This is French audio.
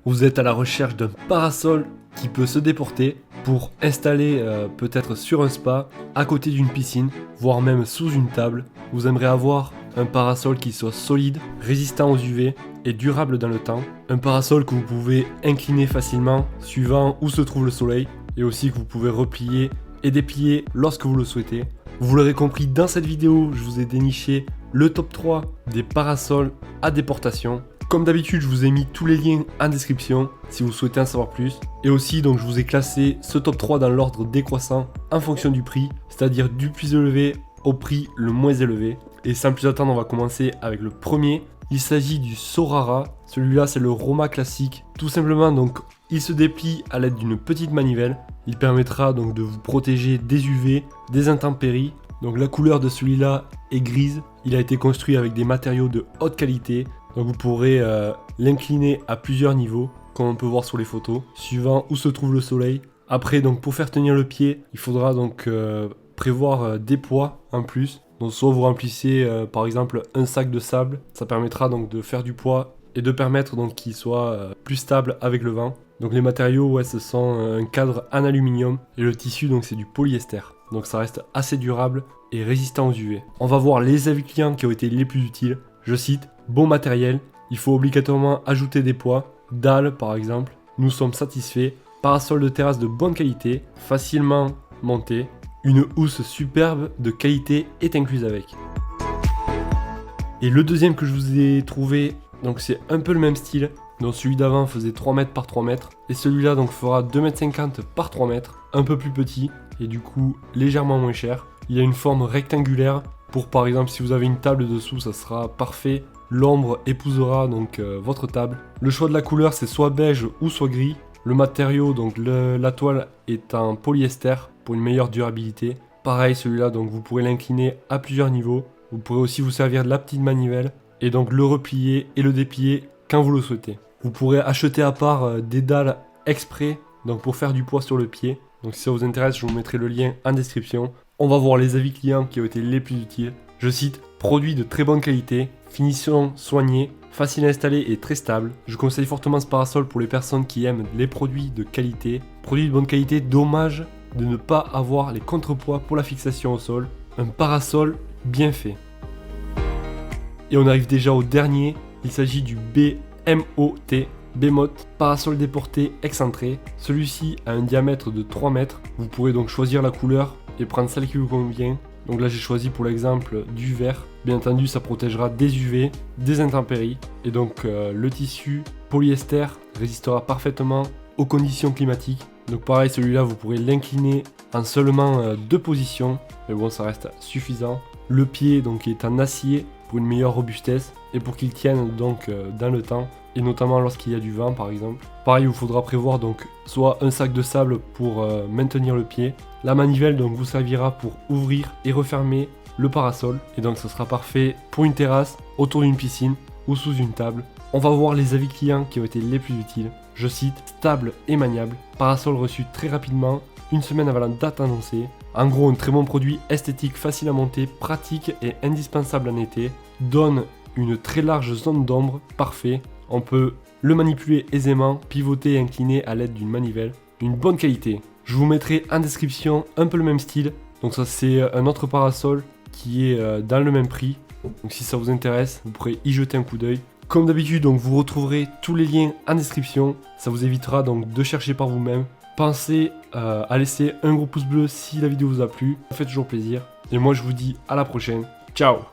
vous êtes à la recherche d'un parasol qui peut se déporter pour installer peut-être sur un spa, à côté d'une piscine, voire même sous une table. Vous aimeriez avoir un parasol qui soit solide, résistant aux UV et durable dans le temps. Un parasol que vous pouvez incliner facilement suivant où se trouve le soleil et aussi que vous pouvez replier et déplier lorsque vous le souhaitez. Vous l'aurez compris, dans cette vidéo, je vous ai déniché le top 3 des parasols à déportation. Comme d'habitude, je vous ai mis tous les liens en description si vous souhaitez en savoir plus. Et aussi, donc, je vous ai classé ce top 3 dans l'ordre décroissant en fonction du prix, c'est-à-dire du plus élevé au prix le moins élevé. Et sans plus attendre, on va commencer avec le premier. Il s'agit du Sorara. Celui-là, c'est le Roma classique. Tout simplement, donc, il se déplie à l'aide d'une petite manivelle. Il permettra donc de vous protéger des UV, des intempéries. Donc la couleur de celui-là est grise. Il a été construit avec des matériaux de haute qualité. Donc vous pourrez l'incliner à plusieurs niveaux, comme on peut voir sur les photos, suivant où se trouve le soleil. Après, donc pour faire tenir le pied, il faudra donc prévoir des poids en plus. Donc soit vous remplissez par exemple un sac de sable. Ça permettra donc de faire du poids et de permettre donc qu'il soit plus stable avec le vent. Donc les matériaux, ouais, ce sont un cadre en aluminium et le tissu, donc c'est du polyester. Donc ça reste assez durable et résistant aux UV. On va voir les avis clients qui ont été les plus utiles. Je cite, bon matériel, il faut obligatoirement ajouter des poids, dalles par exemple. Nous sommes satisfaits. Parasol de terrasse de bonne qualité, facilement monté. Une housse superbe de qualité est incluse avec. Et le deuxième que je vous ai trouvé, donc c'est un peu le même style. Donc celui d'avant faisait 3 mètres par 3 mètres. Et celui-là donc fera 2,50 m par 3 mètres. Un peu plus petit et du coup légèrement moins cher. Il a une forme rectangulaire. Pour par exemple si vous avez une table dessous, ça sera parfait. L'ombre épousera donc votre table. Le choix de la couleur c'est soit beige ou soit gris. Le matériau, donc la toile est en polyester pour une meilleure durabilité. Pareil, celui-là donc vous pourrez l'incliner à plusieurs niveaux. Vous pourrez aussi vous servir de la petite manivelle et donc le replier et le déplier quand vous le souhaitez. Vous pourrez acheter à part des dalles exprès donc pour faire du poids sur le pied. Donc si ça vous intéresse, je vous mettrai le lien en description. On va voir les avis clients qui ont été les plus utiles. Je cite, produit de très bonne qualité, finition soignée, facile à installer et très stable. Je conseille fortement ce parasol pour les personnes qui aiment les produits de qualité. Produit de bonne qualité, dommage de ne pas avoir les contrepoids pour la fixation au sol. Un parasol bien fait. Et on arrive déjà au dernier. Il s'agit du BMOT, Bemot, parasol déporté excentré. Celui-ci a un diamètre de 3 mètres. Vous pourrez donc choisir la couleur et prendre celle qui vous convient. Donc là j'ai choisi pour l'exemple du vert. Bien entendu ça protégera des UV, des intempéries. Et donc le tissu polyester résistera parfaitement aux conditions climatiques. Donc pareil, celui-là vous pourrez l'incliner en seulement 2 positions. Mais bon, ça reste suffisant. Le pied donc est en acier pour une meilleure robustesse et pour qu'il tienne donc dans le temps. Et notamment lorsqu'il y a du vent par exemple. Pareil, il vous faudra prévoir donc soit un sac de sable pour maintenir le pied. La manivelle donc vous servira pour ouvrir et refermer le parasol. Et donc ce sera parfait pour une terrasse, autour d'une piscine ou sous une table. On va voir les avis clients qui ont été les plus utiles. Je cite, stable et maniable. Parasol reçu très rapidement, une semaine avant la date annoncée. En gros, un très bon produit esthétique, facile à monter, pratique et indispensable en été. Donne une très large zone d'ombre, parfait. On peut le manipuler aisément, pivoter et incliner à l'aide d'une manivelle. Une bonne qualité. Je vous mettrai en description un peu le même style. Donc ça c'est un autre parasol qui est dans le même prix. Donc si ça vous intéresse, vous pourrez y jeter un coup d'œil. Comme d'habitude, donc vous retrouverez tous les liens en description. Ça vous évitera donc de chercher par vous-même. Pensez à laisser un gros pouce bleu si la vidéo vous a plu. Ça fait toujours plaisir. Et moi je vous dis à la prochaine. Ciao!